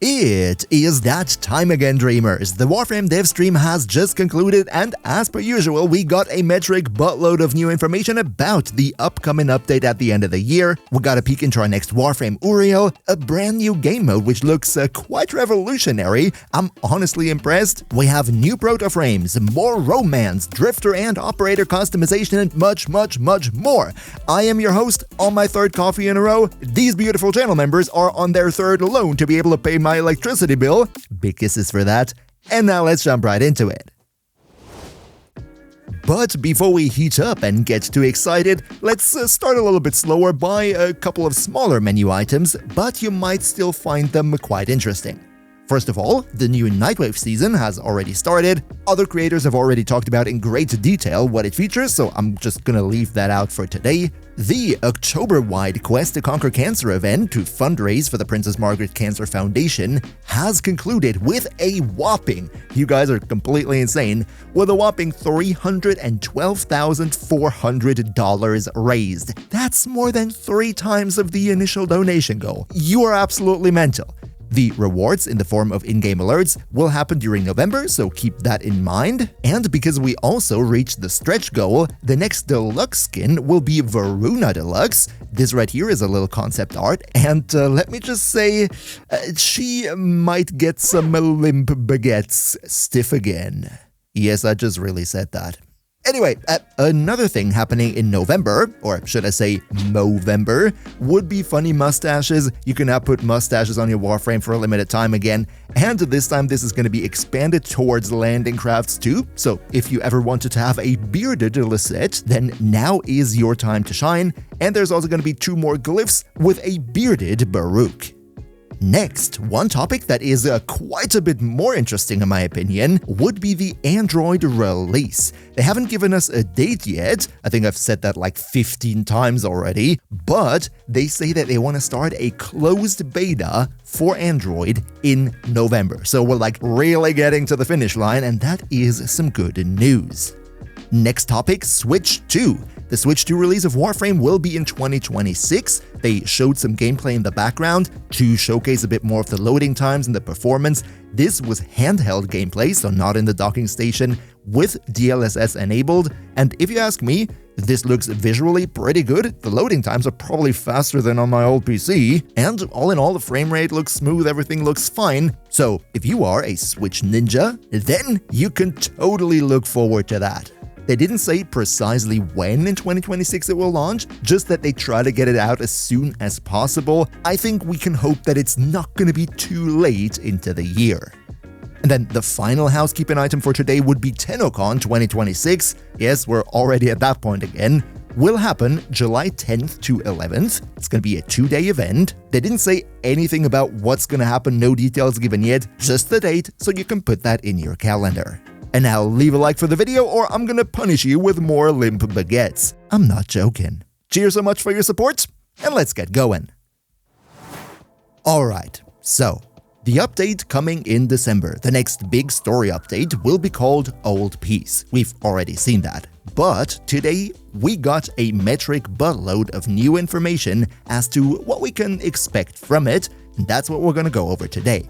It is that time again, dreamers. The Warframe dev stream has just concluded, and as per usual, we got a metric buttload of new information about the upcoming update at the end of the year. We got a peek into our next Warframe URIEL, a brand new game mode which looks quite revolutionary. I'm honestly impressed. We have new Protoframes, more romance, drifter and operator customization, and much more. I am your host on my third coffee in a row. These beautiful channel members are on their third alone to be able to pay my electricity bill. Big kisses for that. And now let's jump right into it. But before we heat up and get too excited, let's start a little bit slower by a couple of smaller menu items, but you might still find them quite interesting. First of all, the new Nightwave season has already started. Other creators have already talked about in great detail what it features, so I'm just gonna leave that out for today. The October-wide Quest to Conquer Cancer event to fundraise for the Princess Margaret Cancer Foundation has concluded with a whopping, you guys are completely insane, with a whopping $312,400 raised. That's more than 3 times of the initial donation goal. You are absolutely mental. The rewards in the form of in-game alerts will happen during November, so keep that in mind. And because we also reached the stretch goal, the next deluxe skin will be Varuna Deluxe. This right here is a little concept art, and let me just say, she might get some limp baguettes stiff again. Yes, I just really said that. Anyway, another thing happening in November, or should I say Movember, would be funny mustaches. You can now put mustaches on your Warframe for a limited time again, and this time this is going to be expanded towards landing crafts too, so if you ever wanted to have a bearded Lisette, then now is your time to shine, and there's also going to be 2 more glyphs with a bearded Baruch. Next, one topic that is quite a bit more interesting in my opinion would be the Android release. They haven't given us a date yet, I think I've said that like 15 times already, but they say that they want to start a closed beta for Android in November. So we're like really getting to the finish line, and that is some good news. Next topic, Switch 2. The Switch 2 release of Warframe will be in 2026. They showed some gameplay in the background to showcase a bit more of the loading times and the performance. This was handheld gameplay, so not in the docking station, with DLSS enabled. And if you ask me, this looks visually pretty good. The loading times are probably faster than on my old PC. And all in all, the frame rate looks smooth, everything looks fine. So if you are a Switch ninja, then you can totally look forward to that. They didn't say precisely when in 2026 it will launch, just that they try to get it out as soon as possible. I think we can hope that it's not going to be too late into the year. And then the final housekeeping item for today would be TennoCon 2026. Yes, we're already at that point again. Will happen July 10th to 11th. It's going to be a 2-day event. They didn't say anything about what's going to happen, no details given yet, just the date, so you can put that in your calendar. And now leave a like for the video or I'm gonna punish you with more limp baguettes. I'm not joking. Cheers so much for your support, and let's get going. Alright, so the update coming in December, the next big story update will be called Old Peace. We've already seen that. But today we got a metric buttload of new information as to what we can expect from it, and that's what we're gonna go over today.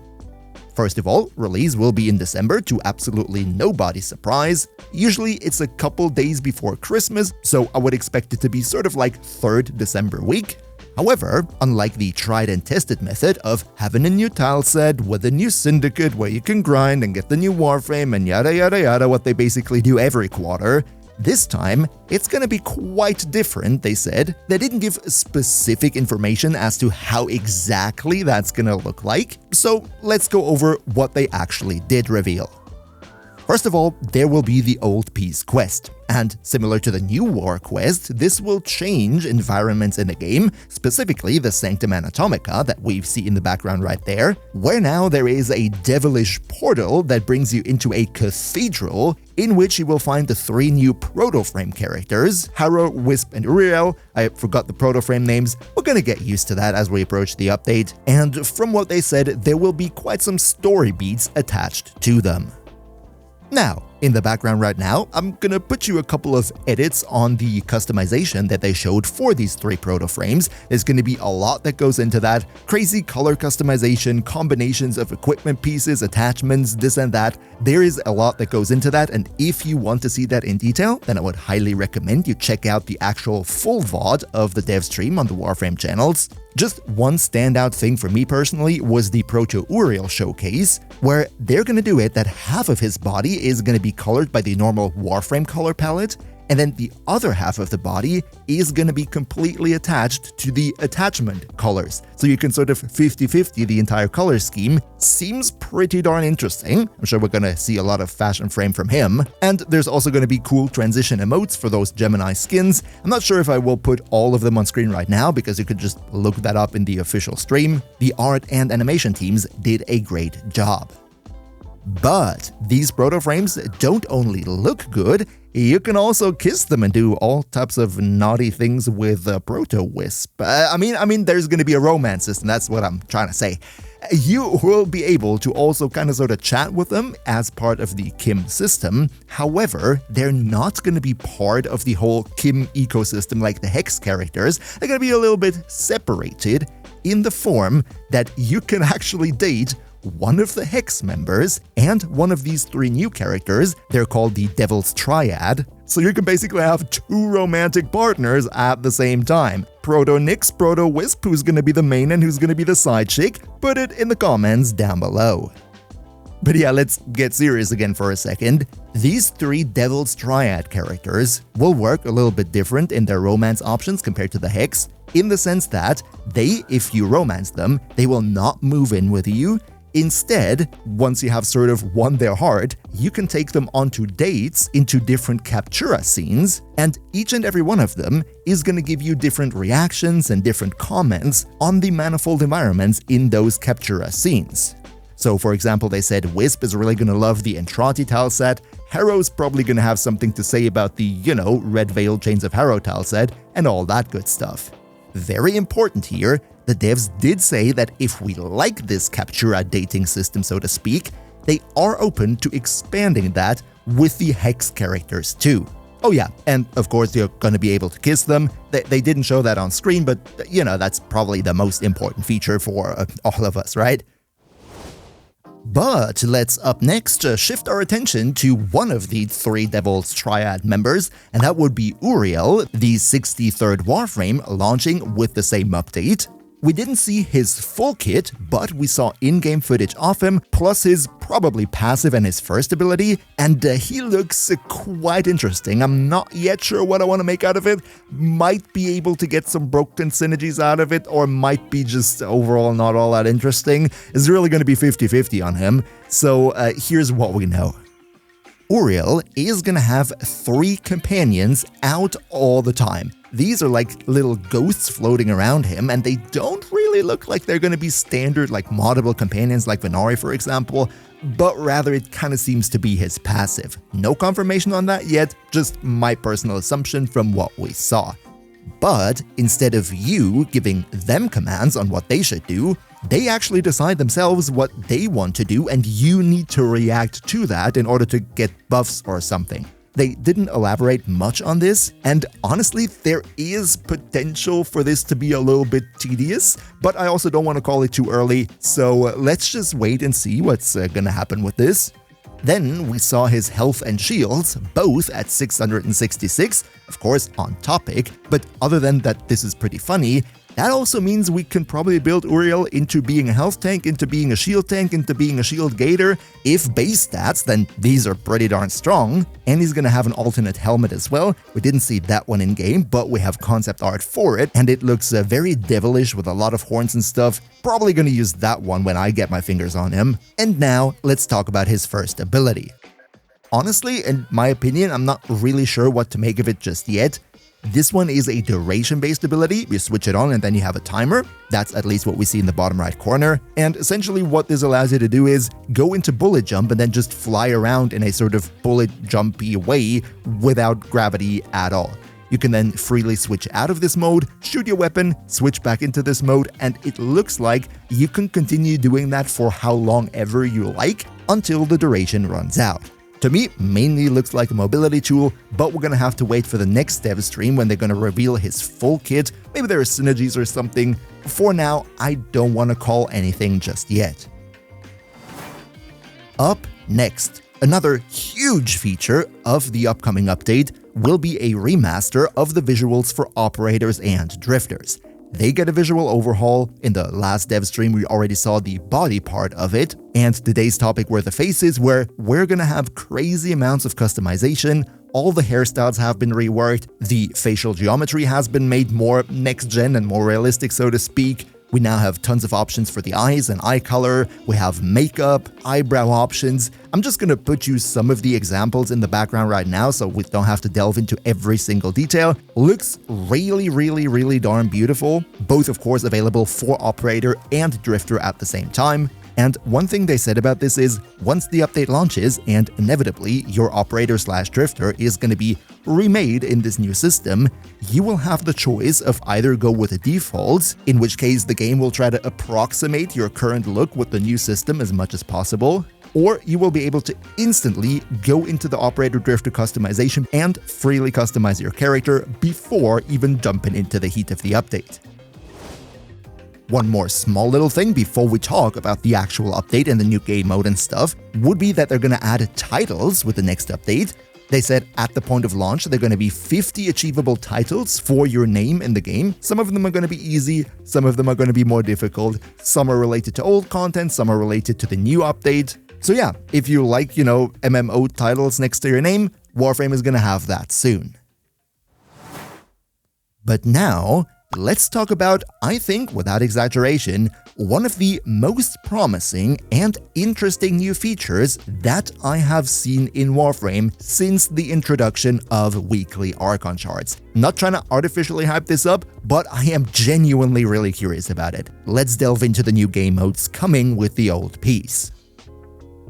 First of all, release will be in December to absolutely nobody's surprise. Usually it's a couple days before Christmas, so I would expect it to be sort of like 3rd December week. However, unlike the tried and tested method of having a new tile set with a new syndicate where you can grind and get the new Warframe and yada yada yada, what they basically do every quarter, this time, it's gonna be quite different, they said. They didn't give specific information as to how exactly that's gonna look like, so let's go over what they actually did reveal. First of all, there will be the Old Peace quest, and similar to the New War quest, this will change environments in the game, specifically the Sanctum Anatomica that we see in the background right there, where now there is a devilish portal that brings you into a cathedral in which you will find the 3 new Protoframe characters, Harrow, Wisp, and Uriel. I forgot the Protoframe names, we're gonna get used to that as we approach the update, and from what they said, there will be quite some story beats attached to them. Now, In the background right now, I'm gonna put you a couple of edits on the customization that they showed for these 3 Protoframes. There's gonna be a lot that goes into that. Crazy color customization, combinations of equipment pieces, attachments, this and that. There is a lot that goes into that, and if you want to see that in detail, then I would highly recommend you check out the actual full VOD of the Devstream on the Warframe channels. Just one standout thing for me personally was the Proto URIEL showcase, where they're gonna do it that half of his body is gonna be colored by the normal Warframe color palette, and then the other half of the body is gonna be completely attached to the attachment colors. So you can sort of 50-50 the entire color scheme. Seems pretty darn interesting. I'm sure we're gonna see a lot of fashion frame from him. And there's also gonna be cool transition emotes for those Gemini skins. I'm not sure if I will put all of them on screen right now, because you could just look that up in the official stream. The art and animation teams did a great job. But these Protoframes don't only look good, you can also kiss them and do all types of naughty things with Proto-Wisp. I mean, there's gonna be a romance system, that's what I'm trying to say. You will be able to also kind of sort of chat with them as part of the Kim system. However, they're not going to be part of the whole Kim ecosystem like the Hex characters. They're going to be a little bit separated in the form that you can actually date one of the Hex members and one of these 3 new characters. They're called the Devil's Triad. So you can basically have 2 romantic partners at the same time. Proto-Nix, Proto-Wisp, who's gonna be the main and who's gonna be the side chick? Put it in the comments down below. But yeah, let's get serious again for a second. These 3 Devil's Triad characters will work a little bit different in their romance options compared to the Hex, in the sense that they, if you romance them, they will not move in with you. Instead, once you have sort of won their heart, you can take them onto dates into different Captura scenes, and each and every one of them is going to give you different reactions and different comments on the manifold environments in those Captura scenes. So for example, they said Wisp is really going to love the Entrati tileset, Harrow's probably going to have something to say about the, Red Veil Chains of Harrow tileset, and all that good stuff. Very important here, the devs did say that if we like this Captura dating system, so to speak, they are open to expanding that with the Hex characters too. Oh yeah, and of course you're gonna be able to kiss them. They didn't show that on screen, but that's probably the most important feature for all of us, right? But let's up next shift our attention to one of the 3 Devil's Triad members, and that would be Uriel, the 63rd Warframe launching with the same update. We didn't see his full kit, but we saw in-game footage of him, plus his probably passive and his first ability, and he looks quite interesting. I'm not yet sure what I want to make out of it. Might be able to get some broken synergies out of it, or might be just overall not all that interesting. It's really going to be 50-50 on him, so here's what we know. Uriel is gonna have 3 companions out all the time. These are like little ghosts floating around him, and they don't really look like they're gonna be standard like moddable companions like Venari, for example, but rather it kinda seems to be his passive. No confirmation on that yet, just my personal assumption from what we saw. But instead of you giving them commands on what they should do, they actually decide themselves what they want to do, and you need to react to that in order to get buffs or something. They didn't elaborate much on this, and honestly, there is potential for this to be a little bit tedious, but I also don't want to call it too early, so let's just wait and see what's gonna happen with this. Then we saw his health and shields, both at 666, of course on topic, but other than that this is pretty funny, that also means we can probably build Uriel into being a health tank, into being a shield tank, into being a shield gator. If base stats, then these are pretty darn strong, and he's gonna have an alternate helmet as well. We didn't see that one in game, but we have concept art for it, and it looks very devilish with a lot of horns and stuff. Probably gonna use that one when I get my fingers on him. And now, let's talk about his first ability. Honestly, in my opinion, I'm not really sure what to make of it just yet. This one is a duration-based ability. You switch it on and then you have a timer. That's at least what we see in the bottom right corner. And essentially what this allows you to do is go into bullet jump and then just fly around in a sort of bullet jumpy way without gravity at all. You can then freely switch out of this mode, shoot your weapon, switch back into this mode, and it looks like you can continue doing that for how long ever you like until the duration runs out. To me, mainly looks like a mobility tool, but we're gonna have to wait for the next Devstream when they're gonna reveal his full kit. Maybe there are synergies or something. For now, I don't want to call anything just yet. Up next, another huge feature of the upcoming update will be a remaster of the visuals for operators and drifters. They get a visual overhaul. In the last dev stream, we already saw the body part of it, and today's topic were the faces, where we're gonna have crazy amounts of customization. All the hairstyles have been reworked, the facial geometry has been made more next-gen and more realistic, so to speak. We now have tons of options for the eyes and eye color, we have makeup, eyebrow options. I'm just gonna put you some of the examples in the background right now so we don't have to delve into every single detail. Looks really darn beautiful, both of course available for Operator and Drifter at the same time. And one thing they said about this is, once the update launches, and inevitably your Operator/Drifter is going to be remade in this new system, you will have the choice of either go with the defaults, in which case the game will try to approximate your current look with the new system as much as possible, or you will be able to instantly go into the Operator/Drifter customization and freely customize your character before even jumping into the heat of the update. One more small little thing before we talk about the actual update and the new game mode and stuff would be that they're going to add titles with the next update. They said at the point of launch there are going to be 50 achievable titles for your name in the game. Some of them are going to be easy, some of them are going to be more difficult, some are related to old content, some are related to the new update. So yeah, if you like, MMO titles next to your name, Warframe is going to have that soon. But now, let's talk about, I think without exaggeration, one of the most promising and interesting new features that I have seen in Warframe since the introduction of weekly Archon charts. Not trying to artificially hype this up, but I am genuinely really curious about it. Let's delve into the new game modes coming with the old piece.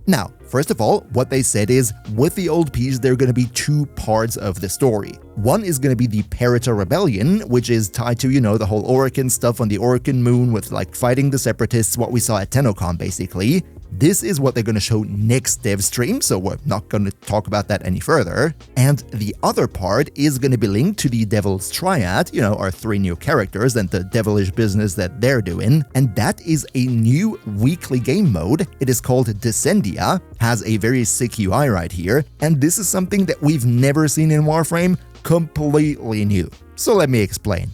Now, first of all, what they said is, with the old piece, there are going to be two parts of the story. One is going to be the Operator Rebellion, which is tied to, the whole Orokin stuff on the Orokin moon with, fighting the Separatists, what we saw at TennoCon, basically. This is what they're going to show next dev stream, so we're not going to talk about that any further. And the other part is going to be linked to the Devil's Triad, our three new characters and the devilish business that they're doing. And that is a new weekly game mode. It is called Descendia, has a very sick UI right here, and this is something that we've never seen in Warframe, completely new. So let me explain.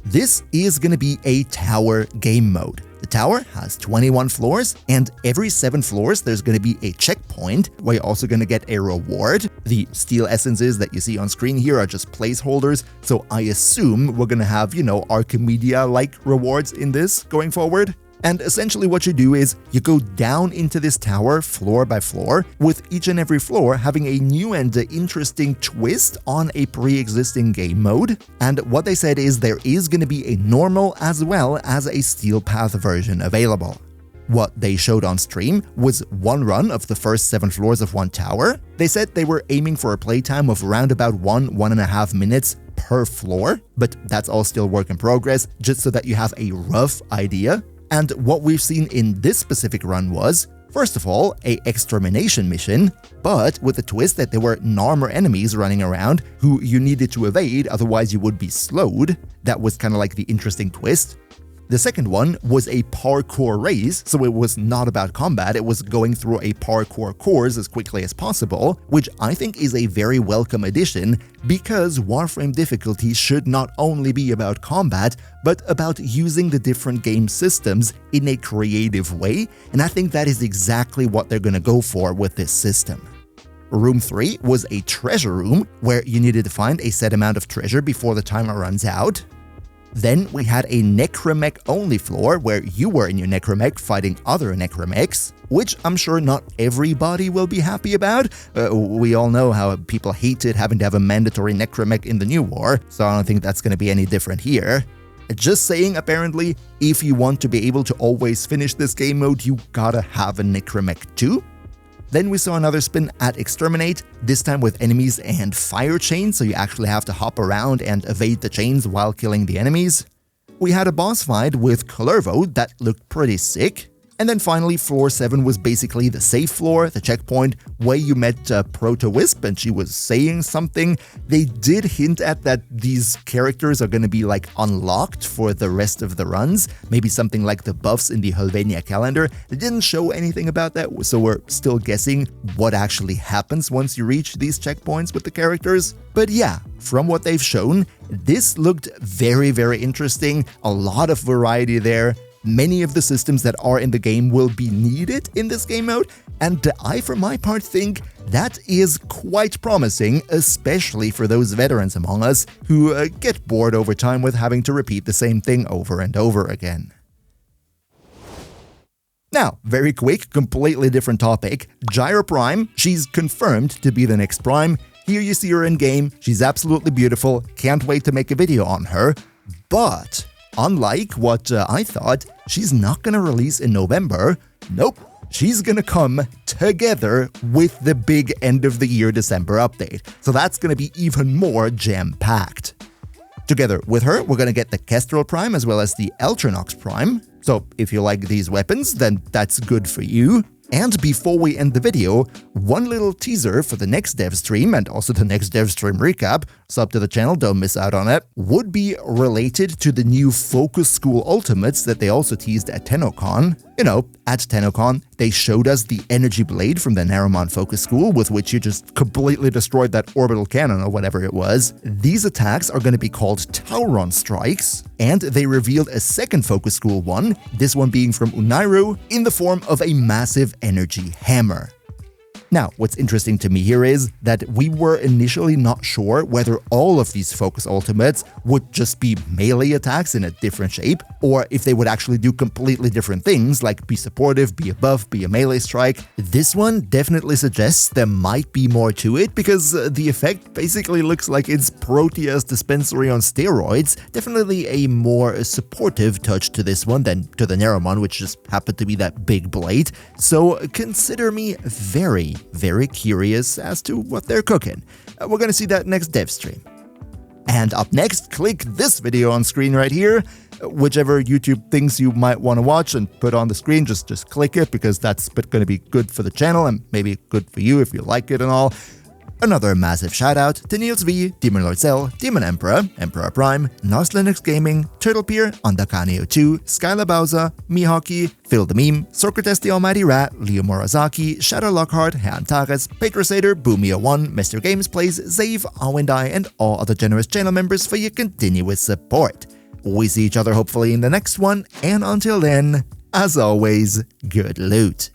This is going to be a tower game mode. The tower has 21 floors, and every 7 floors there's going to be a checkpoint where you're also going to get a reward. The steel essences that you see on screen here are just placeholders, so I assume we're going to have, Archimedia-like rewards in this going forward. And essentially what you do is you go down into this tower floor by floor, with each and every floor having a new and interesting twist on a pre-existing game mode. And what they said is there is going to be a normal as well as a steel path version available. What they showed on stream was one run of the first 7 floors of one tower. They said they were aiming for a playtime of around about 1.5 minutes per floor, but that's all still work in progress, just so that you have a rough idea. And what we've seen in this specific run was, first of all, a extermination mission, but with the twist that there were Narmer enemies running around who you needed to evade, otherwise you would be slowed. That was kind of like the interesting twist. The second one was a parkour race, so it was not about combat, it was going through a parkour course as quickly as possible, which I think is a very welcome addition, because Warframe difficulty should not only be about combat, but about using the different game systems in a creative way, and I think that is exactly what they're gonna go for with this system. Room 3 was a treasure room, where you needed to find a set amount of treasure before the timer runs out. Then we had a Necromech-only floor where you were in your Necromech fighting other Necromechs, which I'm sure not everybody will be happy about. We all know how people hated having to have a mandatory Necromech in the new war, so I don't think that's going to be any different here. Just saying, apparently, if you want to be able to always finish this game mode, you gotta have a Necromech too. Then we saw another spin at Exterminate, this time with enemies and fire chains, so you actually have to hop around and evade the chains while killing the enemies. We had a boss fight with Kullervo that looked pretty sick. And then finally, floor 7 was basically the safe floor, the checkpoint, where you met Proto-Wisp and she was saying something. They did hint at that these characters are going to be like unlocked for the rest of the runs, maybe something like the buffs in the Helvenia calendar. They didn't show anything about that, so we're still guessing what actually happens once you reach these checkpoints with the characters. But yeah, from what they've shown, this looked very, very interesting, a lot of variety there. Many of the systems that are in the game will be needed in this game mode, and I, for my part, think that is quite promising, especially for those veterans among us who get bored over time with having to repeat the same thing over and over again. Now, very quick, completely different topic. Gyre Prime, she's confirmed to be the next Prime. Here you see her in-game, she's absolutely beautiful, can't wait to make a video on her, but unlike what I thought, she's not gonna release in November. Nope, she's gonna come together with the big end-of-the-year December update, so that's gonna be even more jam-packed. Together with her, we're gonna get the Kestrel Prime as well as the Eltrinox Prime, so if you like these weapons, then that's good for you. And before we end the video, one little teaser for the next dev stream and also the next Devstream Recap, sub to the channel, don't miss out on it, would be related to the new Focus School Ultimates that they also teased at TennoCon. You know, at TennoCon, they showed us the Energy Blade from the Narumon Focus School, with which you just completely destroyed that orbital cannon or whatever it was. These attacks are going to be called Tauron Strikes, and they revealed a second Focus School one, this one being from Unairu, in the form of a massive energy hammer. Now, what's interesting to me here is that we were initially not sure whether all of these Focus Ultimates would just be melee attacks in a different shape, or if they would actually do completely different things, like be supportive, be a buff, be a melee strike. This one definitely suggests there might be more to it, because the effect basically looks like it's Protea's dispensary on steroids. Definitely a more supportive touch to this one than to the Narumon, which just happened to be that big blade. So consider me very, very curious as to what they're cooking. We're gonna see that next dev stream. And up next, click this video on screen right here. Whichever YouTube things you might want to watch and put on the screen, just click it, because that's going to be good for the channel and maybe good for you if you like it and all. Another massive shout out to Niels V, Demon Lord Cell, Demon Emperor, Emperor Prime, Nos Linux Gaming, Turtlepeer, Andakaneo2, Skylar Bowser, Mihawky, Phil the Meme, Socrates the Almighty Rat, Leo Morizaki, Shadow Lockhart, Herrn Tares, Patrosator, Boomia1, Mr. Games Plays, Zave, Awindai, and all other generous channel members for your continuous support. We see each other hopefully in the next one, and until then, as always, good loot.